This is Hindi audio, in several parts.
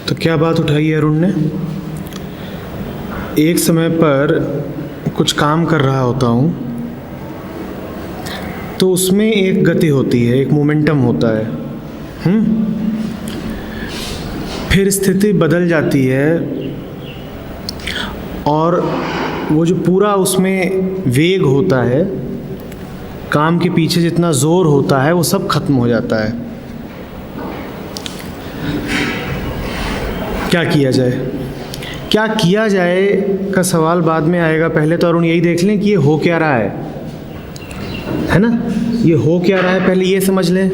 तो क्या बात उठाई है अरुण ने। एक समय पर कुछ काम कर रहा होता हूँ तो उसमें एक गति होती है, एक मोमेंटम होता है। फिर स्थिति बदल जाती है और वो जो पूरा उसमें वेग होता है, काम के पीछे जितना जोर होता है वो सब खत्म हो जाता है। क्या किया जाए, क्या किया जाए का सवाल बाद में आएगा। पहले तो अरुण यही देख लें कि ये हो क्या रहा है ना। ये हो क्या रहा है पहले ये समझ लें,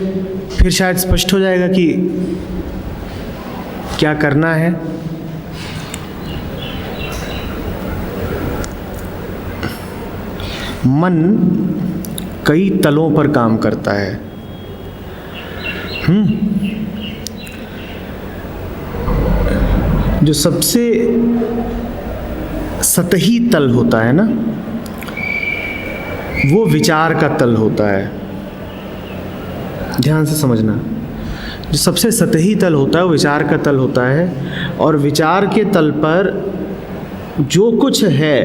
फिर शायद स्पष्ट हो जाएगा कि क्या करना है। मन कई तलों पर काम करता है। जो सबसे सतही तल होता है ना, वो विचार का तल होता है। ध्यान से समझना, जो सबसे सतही तल होता है वो विचार का तल होता है। और विचार के तल पर जो कुछ है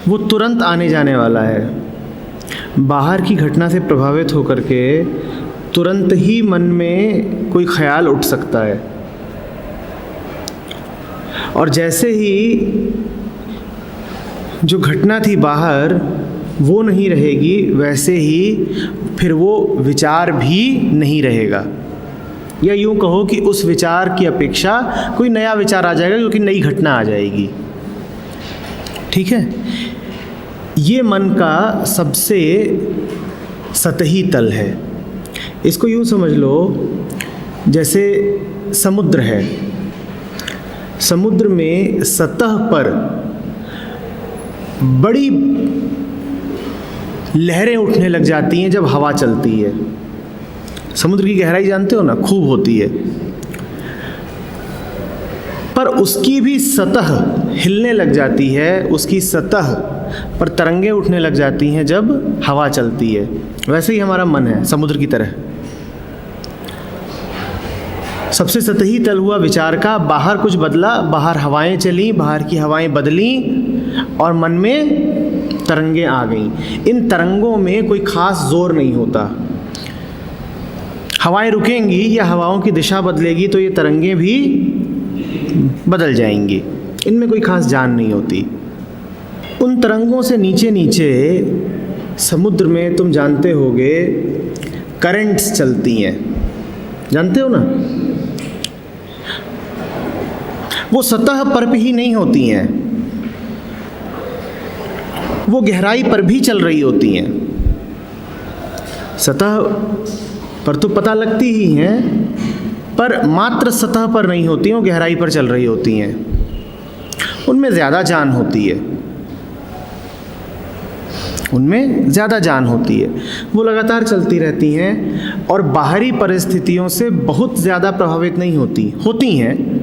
वो तुरंत आने जाने वाला है। बाहर की घटना से प्रभावित होकर के तुरंत ही मन में कोई ख्याल उठ सकता है, और जैसे ही जो घटना थी बाहर वो नहीं रहेगी, वैसे ही फिर वो विचार भी नहीं रहेगा। या यूँ कहो कि उस विचार की अपेक्षा कोई नया विचार आ जाएगा क्योंकि नई घटना आ जाएगी। ठीक है, ये मन का सबसे सतही तल है। इसको यूँ समझ लो जैसे समुद्र है। समुद्र में सतह पर बड़ी लहरें उठने लग जाती हैं जब हवा चलती है। समुद्र की गहराई जानते हो ना, खूब होती है, पर उसकी भी सतह हिलने लग जाती है, उसकी सतह पर तरंगे उठने लग जाती हैं जब हवा चलती है। वैसे ही हमारा मन है, समुद्र की तरह। सबसे सतही तल हुआ विचार का, बाहर कुछ बदला, बाहर हवाएं चली, बाहर की हवाएं बदली और मन में तरंगे आ गईं। इन तरंगों में कोई खास जोर नहीं होता। हवाएं रुकेंगी या हवाओं की दिशा बदलेगी तो ये तरंगे भी बदल जाएंगी। इनमें कोई खास जान नहीं होती। उन तरंगों से नीचे नीचे समुद्र में तुम जानते होगे करंट्स चलती हैं, जानते हो ना। वो सतह पर भी नहीं होती हैं, वो गहराई पर भी चल रही होती हैं। सतह पर तो पता लगती ही हैं, पर मात्र सतह पर नहीं होती, वो गहराई पर चल रही होती हैं। उनमें ज़्यादा जान होती है, उनमें ज़्यादा जान होती है। वो लगातार चलती रहती हैं और बाहरी परिस्थितियों से बहुत ज़्यादा प्रभावित नहीं होती हैं।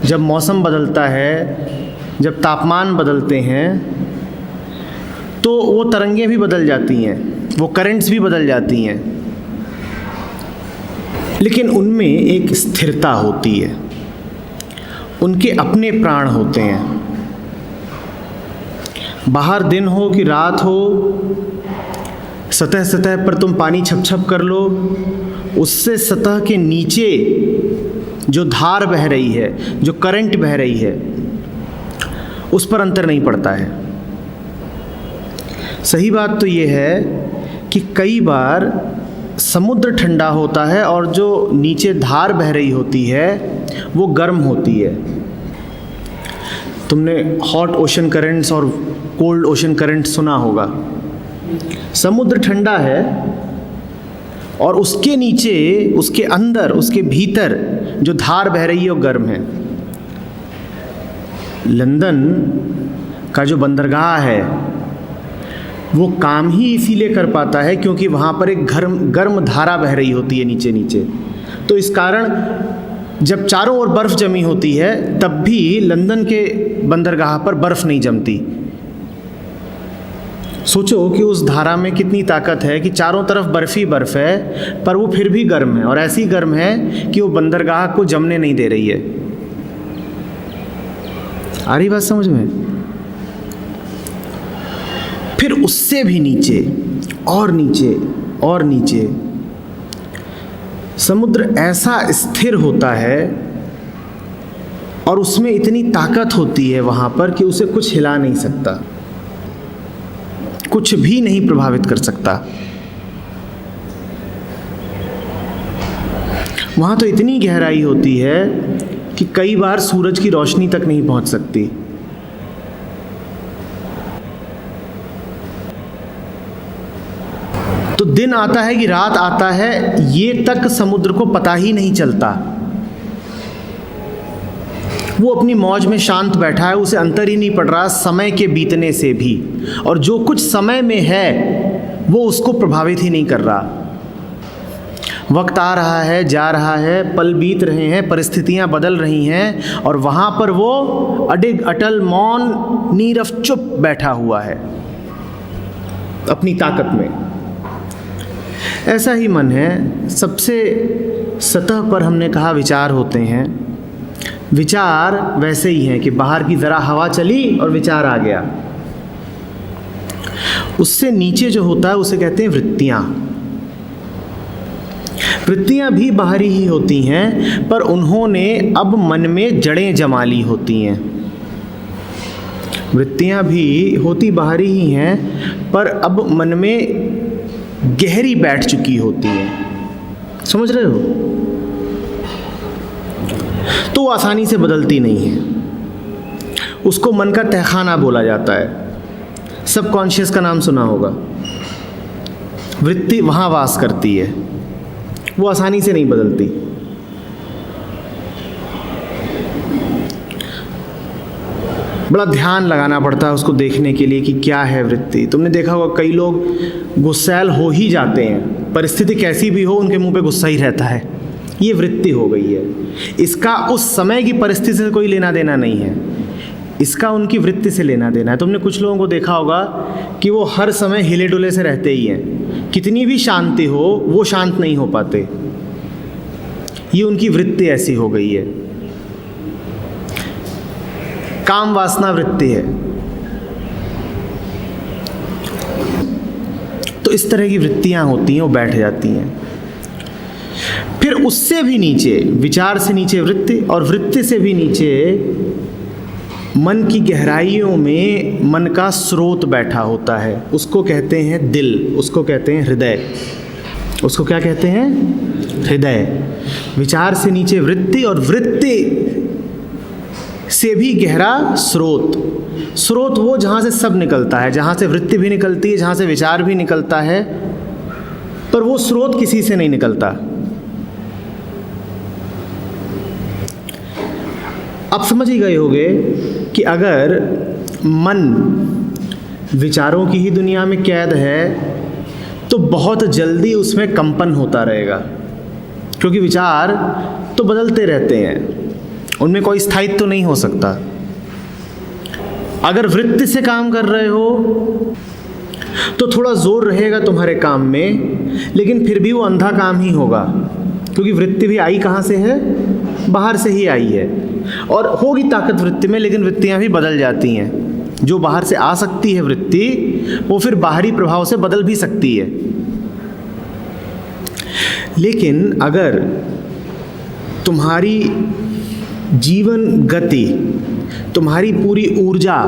जब मौसम बदलता है, जब तापमान बदलते हैं तो वो तरंगें भी बदल जाती हैं, वो करंट्स भी बदल जाती हैं, लेकिन उनमें एक स्थिरता होती है। उनके अपने प्राण होते हैं। बाहर दिन हो कि रात हो, सतह सतह पर तुम पानी छप छप कर लो, उससे सतह के नीचे जो धार बह रही है, जो करंट बह रही है, उस पर अंतर नहीं पड़ता है। सही बात तो ये है कि कई बार समुद्र ठंडा होता है और जो नीचे धार बह रही होती है वो गर्म होती है। तुमने हॉट ओशन करंट्स और कोल्ड ओशन करंट्स सुना होगा। समुद्र ठंडा है और उसके नीचे, उसके अंदर, उसके भीतर जो धार बह रही है वो गर्म है। लंदन का जो बंदरगाह है वो काम ही इसीलिए कर पाता है क्योंकि वहाँ पर एक गर्म धारा बह रही होती है नीचे नीचे। तो इस कारण जब चारों ओर बर्फ़ जमी होती है तब भी लंदन के बंदरगाह पर बर्फ़ नहीं जमती। सोचो कि उस धारा में कितनी ताकत है कि चारों तरफ बर्फ ही बर्फ है, पर वो फिर भी गर्म है, और ऐसी गर्म है कि वो बंदरगाह को जमने नहीं दे रही है। आ रही बात समझ में? फिर उससे भी नीचे और नीचे और नीचे समुद्र ऐसा स्थिर होता है और उसमें इतनी ताकत होती है वहां पर कि उसे कुछ हिला नहीं सकता, कुछ भी नहीं प्रभावित कर सकता। वहां तो इतनी गहराई होती है कि कई बार सूरज की रोशनी तक नहीं पहुंच सकती। तो दिन आता है कि रात आता है, ये तक समुद्र को पता ही नहीं चलता। वो अपनी मौज में शांत बैठा है, उसे अंतर ही नहीं पड़ रहा समय के बीतने से भी, और जो कुछ समय में है वो उसको प्रभावित ही नहीं कर रहा। वक्त आ रहा है, जा रहा है, पल बीत रहे हैं, परिस्थितियां बदल रही हैं, और वहां पर वो अडिग अटल मौन नीरव चुप बैठा हुआ है अपनी ताकत में। ऐसा ही मन है। सबसे सतह पर हमने कहा विचार होते हैं। विचार वैसे ही हैं कि बाहर की ज़रा हवा चली और विचार आ गया। उससे नीचे जो होता है उसे कहते हैं वृत्तियाँ। वृत्तियाँ भी बाहरी ही होती हैं, पर उन्होंने अब मन में जड़ें जमा ली होती हैं। वृत्तियाँ भी होती बाहरी ही हैं, पर अब मन में गहरी बैठ चुकी होती हैं। समझ रहे हो? तो वो आसानी से बदलती नहीं है। उसको मन का तहखाना बोला जाता है। सबकॉन्शियस का नाम सुना होगा। वृत्ति वहाँ वास करती है, वो आसानी से नहीं बदलती। बड़ा ध्यान लगाना पड़ता है उसको देखने के लिए कि क्या है वृत्ति। तुमने देखा होगा कई लोग गुस्सैल हो ही जाते हैं, परिस्थिति कैसी भी हो उनके मुंह पे गुस्सा ही रहता है। ये वृत्ति हो गई है। इसका उस समय की परिस्थिति से कोई लेना देना नहीं है, इसका उनकी वृत्ति से लेना देना है। तुमने कुछ लोगों को देखा होगा कि वो हर समय हिले डुले से रहते ही हैं, कितनी भी शांति हो वो शांत नहीं हो पाते। ये उनकी वृत्ति ऐसी हो गई है, काम वासना वृत्ति है। तो इस तरह की वृत्तियां होती हैं, वो बैठ जाती हैं। फिर उससे भी नीचे, विचार से नीचे वृत्ति, और वृत्ति से भी नीचे मन की गहराइयों में मन का स्रोत बैठा होता है। उसको कहते हैं दिल, उसको कहते हैं हृदय। उसको क्या कहते हैं? हृदय। विचार से नीचे वृत्ति, और वृत्ति से भी गहरा स्रोत। स्रोत वो जहाँ से सब निकलता है, जहाँ से वृत्ति भी निकलती है, जहाँ से विचार भी निकलता है, पर वो स्रोत किसी से नहीं निकलता। अब समझ ही गए होंगे कि अगर मन विचारों की ही दुनिया में कैद है तो बहुत जल्दी उसमें कंपन होता रहेगा, क्योंकि विचार तो बदलते रहते हैं, उनमें कोई स्थायित्व तो नहीं हो सकता। अगर वृत्ति से काम कर रहे हो तो थोड़ा जोर रहेगा तुम्हारे काम में, लेकिन फिर भी वो अंधा काम ही होगा, क्योंकि वृत्ति भी आई कहाँ से है? बाहर से ही आई है। और होगी ताकत वृत्ति में, लेकिन वृत्तियाँ भी बदल जाती हैं। जो बाहर से आ सकती है वृत्ति, वो फिर बाहरी प्रभाव से बदल भी सकती है। लेकिन अगर तुम्हारी जीवन गति, तुम्हारी पूरी ऊर्जा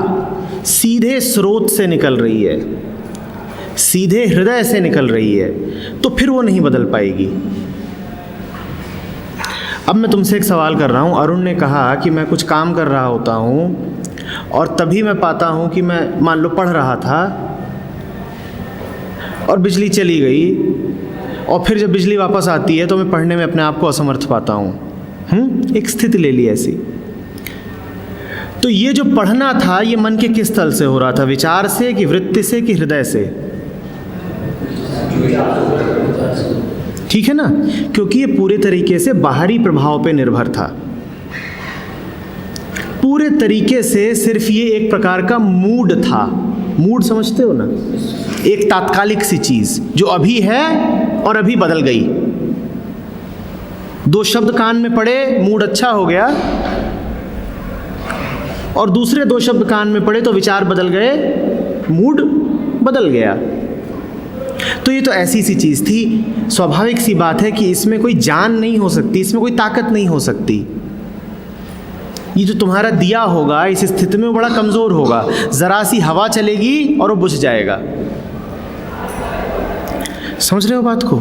सीधे स्रोत से निकल रही है, सीधे हृदय से निकल रही है, तो फिर वो नहीं बदल पाएगी। अब मैं तुमसे एक सवाल कर रहा हूँ। अरुण ने कहा कि मैं कुछ काम कर रहा होता हूँ और तभी मैं पाता हूँ कि मैं मान लो पढ़ रहा था और बिजली चली गई, और फिर जब बिजली वापस आती है तो मैं पढ़ने में अपने आप को असमर्थ पाता हूँ। एक स्थिति ले ली ऐसी। तो ये जो पढ़ना था ये मन के किस तल से हो रहा था? विचार से कि वृत्ति से कि हृदय से? ठीक है ना, क्योंकि ये पूरे तरीके से बाहरी प्रभाव पे निर्भर था। पूरे तरीके से सिर्फ ये एक प्रकार का मूड था, मूड समझते हो ना, एक तात्कालिक सी चीज जो अभी है और अभी बदल गई। दो शब्द कान में पड़े, मूड अच्छा हो गया, और दूसरे दो शब्द कान में पड़े तो विचार बदल गए, मूड बदल गया। तो ये तो ऐसी सी चीज थी, स्वाभाविक सी बात है कि इसमें कोई जान नहीं हो सकती, इसमें कोई ताकत नहीं हो सकती। ये जो तुम्हारा दिया होगा इस स्थिति में बड़ा कमजोर होगा, जरा सी हवा चलेगी और वो बुझ जाएगा। समझ रहे हो बात को?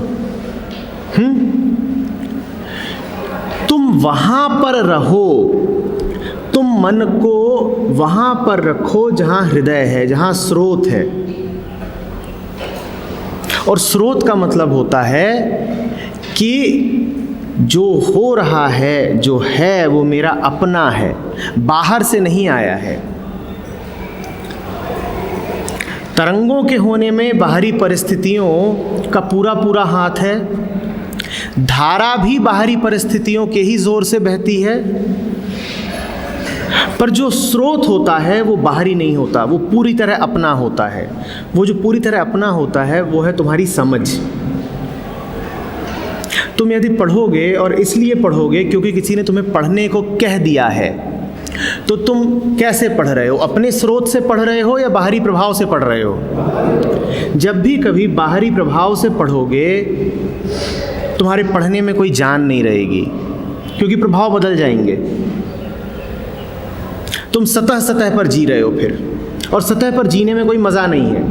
तुम वहां पर रहो, तुम मन को वहां पर रखो जहां हृदय है, जहां स्रोत है। और स्रोत का मतलब होता है कि जो हो रहा है, जो है, वो मेरा अपना है, बाहर से नहीं आया है। तरंगों के होने में बाहरी परिस्थितियों का पूरा पूरा हाथ है। धारा भी बाहरी परिस्थितियों के ही जोर से बहती है, पर जो स्रोत होता है वो बाहरी नहीं होता, वो पूरी तरह अपना होता है। वो जो पूरी तरह अपना होता है वो है तुम्हारी समझ। तुम यदि पढ़ोगे, और इसलिए पढ़ोगे क्योंकि किसी ने तुम्हें पढ़ने को कह दिया है, तो तुम कैसे पढ़ रहे हो? अपने स्रोत से पढ़ रहे हो या बाहरी प्रभाव से पढ़ रहे हो? जब भी कभी बाहरी प्रभाव से पढ़ोगे तुम्हारे पढ़ने में कोई जान नहीं रहेगी, क्योंकि प्रभाव बदल जाएंगे। तुम सतह सतह पर जी रहे हो फिर, और सतह पर जीने में कोई मज़ा नहीं है।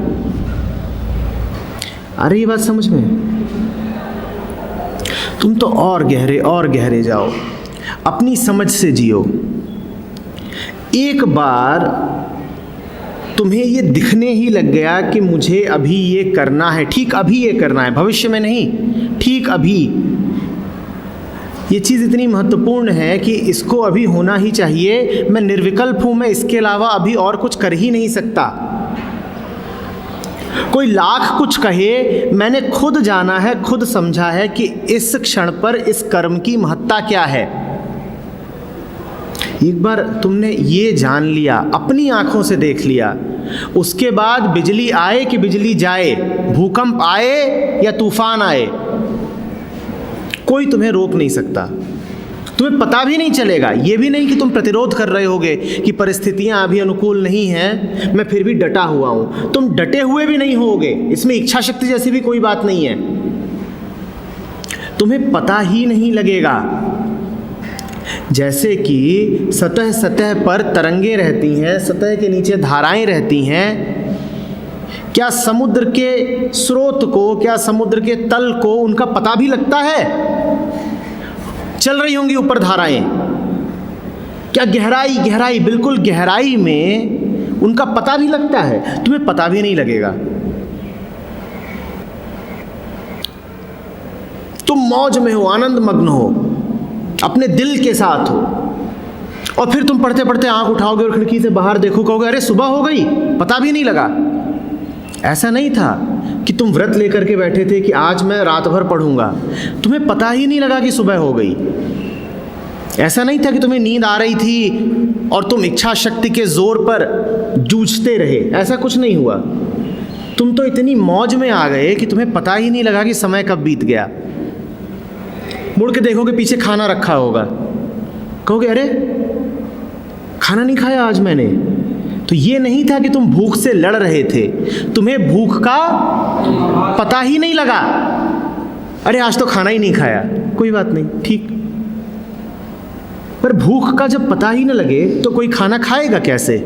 अरे ये बात समझ में? तुम तो और गहरे जाओ, अपनी समझ से जियो। एक बार तुम्हें ये दिखने ही लग गया कि मुझे अभी ये करना है, ठीक अभी ये करना है, भविष्य में नहीं, ठीक अभी। ये चीज़ इतनी महत्वपूर्ण है कि इसको अभी होना ही चाहिए। मैं निर्विकल्प हूँ, मैं इसके अलावा अभी और कुछ कर ही नहीं सकता। कोई लाख कुछ कहे, मैंने खुद जाना है, खुद समझा है कि इस क्षण पर इस कर्म की महत्ता क्या है। एक बार तुमने ये जान लिया, अपनी आंखों से देख लिया, उसके बाद बिजली आए कि बिजली जाए, भूकंप आए या तूफान आए, कोई तुम्हें रोक नहीं सकता। तुम्हें पता भी नहीं चलेगा, ये भी नहीं कि तुम प्रतिरोध कर रहे होगे कि परिस्थितियां अभी अनुकूल नहीं हैं, मैं फिर भी डटा हुआ हूं। तुम डटे हुए भी नहीं होगे, इसमें इच्छा शक्ति जैसी भी कोई बात नहीं है। तुम्हें पता ही नहीं लगेगा। जैसे कि सतह सतह पर तरंगे रहती हैं, सतह के नीचे धाराएं रहती हैं, क्या समुद्र के स्रोत को, क्या समुद्र के तल को उनका पता भी लगता है? चल रही होंगी ऊपर धाराएं, क्या गहराई बिल्कुल गहराई में उनका पता भी लगता है? तुम्हें पता भी नहीं लगेगा। तुम मौज में हो, आनंद मग्न हो, अपने दिल के साथ हो, और फिर तुम पढ़ते पढ़ते आंख उठाओगे और खिड़की से बाहर देखो, कहोगे अरे सुबह हो गई, पता भी नहीं लगा। ऐसा नहीं था कि तुम व्रत लेकर के बैठे थे कि आज मैं रात भर पढ़ूंगा, तुम्हें पता ही नहीं लगा कि सुबह हो गई। ऐसा नहीं था कि तुम्हें नींद आ रही थी और तुम इच्छा शक्ति के जोर पर जूझते रहे, ऐसा कुछ नहीं हुआ। तुम तो इतनी मौज में आ गए कि तुम्हें पता ही नहीं लगा कि समय कब बीत गया। मुड़ के देखोगे पीछे खाना रखा होगा, कहोगे अरे खाना नहीं खाया आज मैंने। तो ये नहीं था कि तुम भूख से लड़ रहे थे, तुम्हें भूख का पता ही नहीं लगा। अरे आज तो खाना ही नहीं खाया, कोई बात नहीं, ठीक। पर भूख का जब पता ही न लगे तो कोई खाना खाएगा कैसे?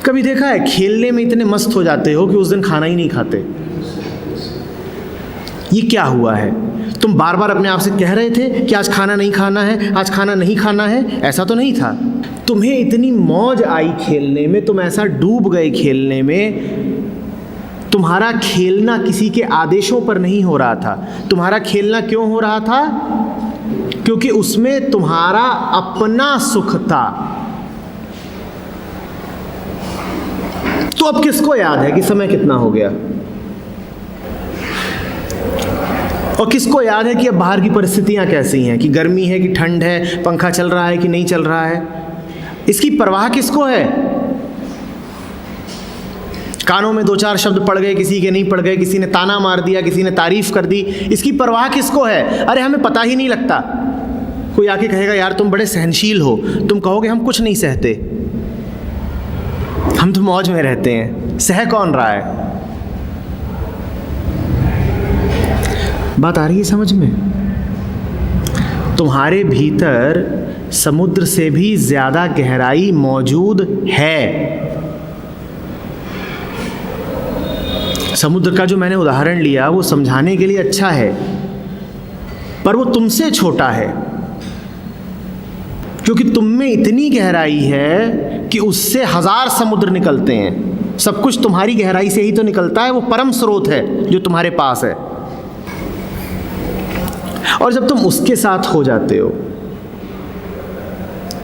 कभी देखा है खेलने में इतने मस्त हो जाते हो कि उस दिन खाना ही नहीं खाते? ये क्या हुआ है? तुम बार बार अपने आप से कह रहे थे कि आज खाना नहीं खाना है, आज खाना नहीं खाना है, ऐसा तो नहीं था। तुम्हें इतनी मौज आई खेलने में, तुम ऐसा डूब गए खेलने में। तुम्हारा खेलना किसी के आदेशों पर नहीं हो रहा था। तुम्हारा खेलना क्यों हो रहा था? क्योंकि उसमें तुम्हारा अपना सुख था। तो अब किसको याद है कि समय कितना हो गया? और किसको याद है कि अब बाहर की परिस्थितियां कैसी हैं, कि गर्मी है कि ठंड है, पंखा चल रहा है कि नहीं चल रहा है? इसकी परवाह किसको है? कानों में 2-4 शब्द पड़ गए, किसी के नहीं पड़ गए, किसी ने ताना मार दिया, किसी ने तारीफ कर दी, इसकी परवाह किसको है? अरे हमें पता ही नहीं लगता। कोई आके कहेगा यार तुम बड़े सहनशील हो, तुम कहोगे हम कुछ नहीं सहते, हम तो मौज में रहते हैं। सह कौन रहा है? बात आ रही है समझ में? तुम्हारे भीतर समुद्र से भी ज्यादा गहराई मौजूद है। समुद्र का जो मैंने उदाहरण लिया वो समझाने के लिए अच्छा है, पर वो तुमसे छोटा है, क्योंकि तुम में इतनी गहराई है कि उससे 1000 समुद्र निकलते हैं। सब कुछ तुम्हारी गहराई से ही तो निकलता है, वो परम स्रोत है जो तुम्हारे पास है। और जब तुम उसके साथ हो जाते हो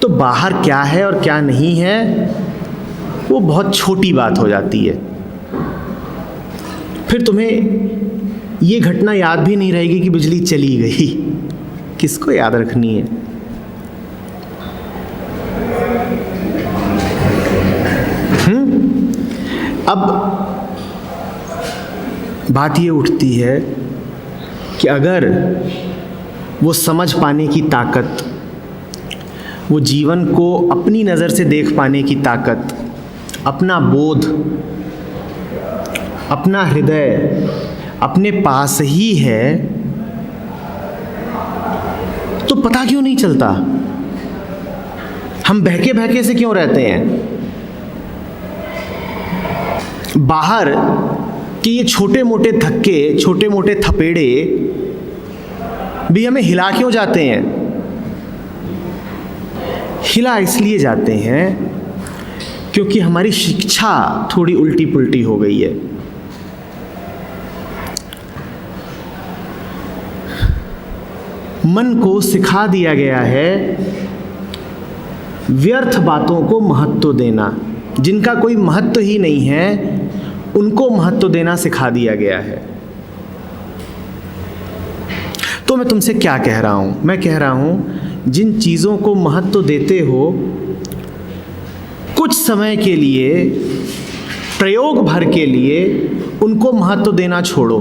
तो बाहर क्या है और क्या नहीं है वो बहुत छोटी बात हो जाती है। फिर तुम्हें ये घटना याद भी नहीं रहेगी कि बिजली चली गई, किसको याद रखनी है? अब बात ये उठती है कि अगर वो समझ पाने की ताकत, वो जीवन को अपनी नज़र से देख पाने की ताकत, अपना बोध, अपना हृदय अपने पास ही है, तो पता क्यों नहीं चलता? हम बहके बहके से क्यों रहते हैं? बाहर के ये छोटे मोटे धक्के, छोटे मोटे थपेड़े भी हमें हिला क्यों जाते हैं? हिला इसलिए जाते हैं क्योंकि हमारी शिक्षा थोड़ी उल्टी पुल्टी हो गई है। मन को सिखा दिया गया है व्यर्थ बातों को महत्व देना, जिनका कोई महत्व ही नहीं है उनको महत्व देना सिखा दिया गया है। तो मैं तुमसे क्या कह रहा हूं? मैं कह रहा हूं जिन चीज़ों को महत्व देते हो कुछ समय के लिए, प्रयोग भर के लिए उनको महत्व देना छोड़ो।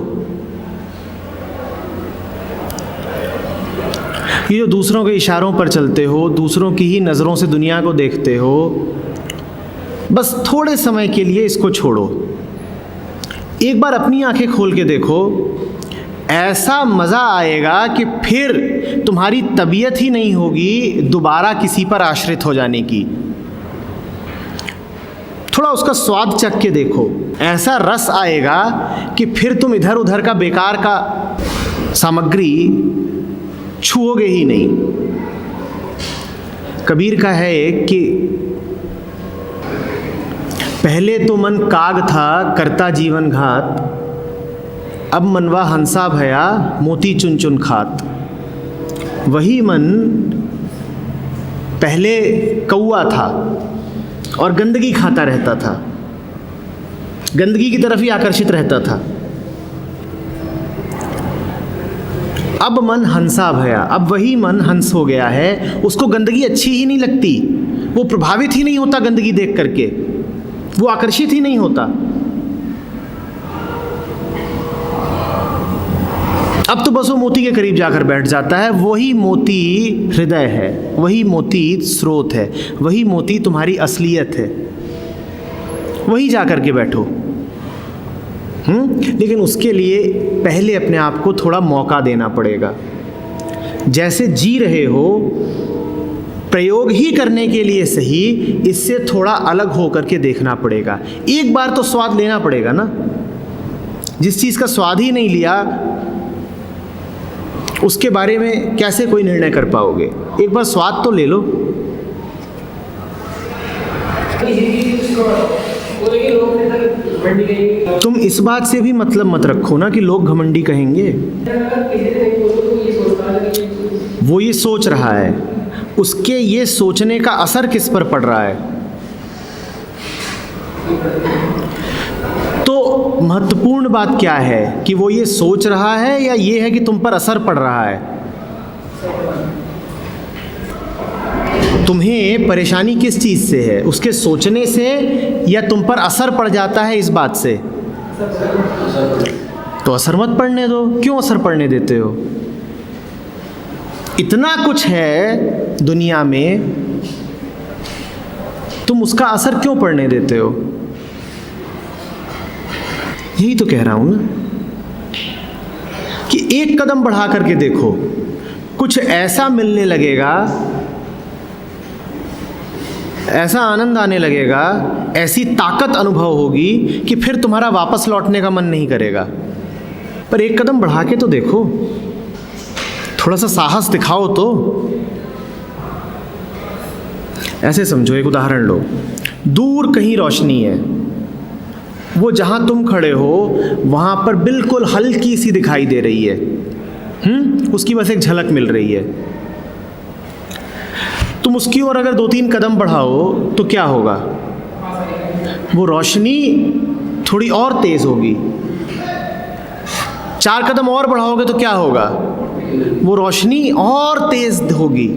ये जो दूसरों के इशारों पर चलते हो, दूसरों की ही नज़रों से दुनिया को देखते हो, बस थोड़े समय के लिए इसको छोड़ो। एक बार अपनी आंखें खोल के देखो, ऐसा मज़ा आएगा कि फिर तुम्हारी तबीयत ही नहीं होगी दोबारा किसी पर आश्रित हो जाने की। थोड़ा उसका स्वाद चख के देखो, ऐसा रस आएगा कि फिर तुम इधर उधर का बेकार का सामग्री छुओगे ही नहीं। कबीर का है एक कि पहले तो मन काग था करता जीवन घात, अब मनवा हंसा भया मोती चुन चुन खात। वही मन पहले कौआ था और गंदगी खाता रहता था, गंदगी की तरफ ही आकर्षित रहता था। अब मन हंसा भया, अब वही मन हंस हो गया है, उसको गंदगी अच्छी ही नहीं लगती, वो प्रभावित ही नहीं होता गंदगी देख करके, वो आकर्षित ही नहीं होता। अब तो बस वो मोती के करीब जाकर बैठ जाता है। वही मोती हृदय है, वही मोती स्रोत है, वही मोती तुम्हारी असलियत है, वही जाकर के बैठो। लेकिन उसके लिए पहले अपने आप को थोड़ा मौका देना पड़ेगा। जैसे जी रहे हो, प्रयोग ही करने के लिए सही, इससे थोड़ा अलग होकर के देखना पड़ेगा। एक बार तो स्वाद लेना पड़ेगा ना। जिस चीज़ का स्वाद ही नहीं लिया उसके बारे में कैसे कोई निर्णय कर पाओगे? एक बार स्वाद तो ले लो। तुम इस बात से भी मतलब मत रखो ना कि लोग घमंडी कहेंगे। वो ये सोच रहा है, उसके ये सोचने का असर किस पर पड़ रहा है? तो महत्वपूर्ण बात क्या है कि वो ये सोच रहा है या ये है कि तुम पर असर पड़ रहा है? तुम्हें परेशानी किस चीज़ से है? उसके सोचने से या तुम पर असर पड़ जाता है इस बात से? तो असर मत पड़ने दो। क्यों असर पड़ने देते हो? इतना कुछ है दुनिया में, तुम उसका असर क्यों पड़ने देते हो? यही तो कह रहा हूं ना कि एक कदम बढ़ा करके देखो, कुछ ऐसा मिलने लगेगा, ऐसा आनंद आने लगेगा, ऐसी ताकत अनुभव होगी कि फिर तुम्हारा वापस लौटने का मन नहीं करेगा। पर एक कदम बढ़ा के तो देखो, थोड़ा सा साहस दिखाओ तो। ऐसे समझो, एक उदाहरण लो। दूर कहीं रोशनी है, वो जहां तुम खड़े हो वहां पर बिल्कुल हल्की सी दिखाई दे रही है, उसकी बस एक झलक मिल रही है। तुम उसकी ओर अगर 2-3 कदम बढ़ाओ तो क्या होगा? वो रोशनी थोड़ी और तेज होगी। 4 कदम और बढ़ाओगे तो क्या होगा? वो रोशनी और तेज होगी।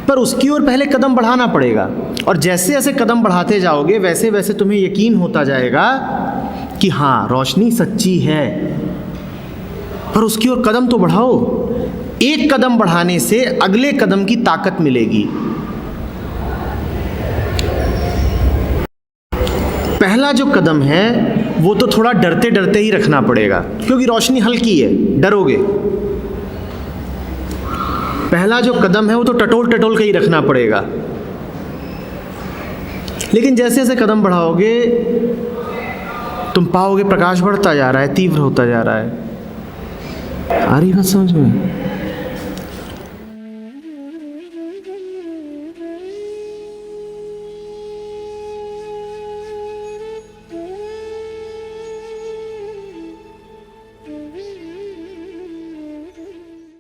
पर उसकी ओर पहले कदम बढ़ाना पड़ेगा, और जैसे जैसे कदम बढ़ाते जाओगे वैसे वैसे तुम्हें यकीन होता जाएगा कि हाँ, रोशनी सच्ची है। पर उसकी ओर कदम तो बढ़ाओ। एक कदम बढ़ाने से अगले कदम की ताकत मिलेगी। पहला जो कदम है वो तो थोड़ा डरते डरते ही रखना पड़ेगा, क्योंकि रोशनी हल्की है, डरोगे। पहला जो कदम है वो तो टटोल टटोल के ही रखना पड़ेगा। लेकिन जैसे जैसे कदम बढ़ाओगे तुम पाओगे प्रकाश बढ़ता जा रहा है, तीव्र होता जा रहा है। आ रही बात समझ में?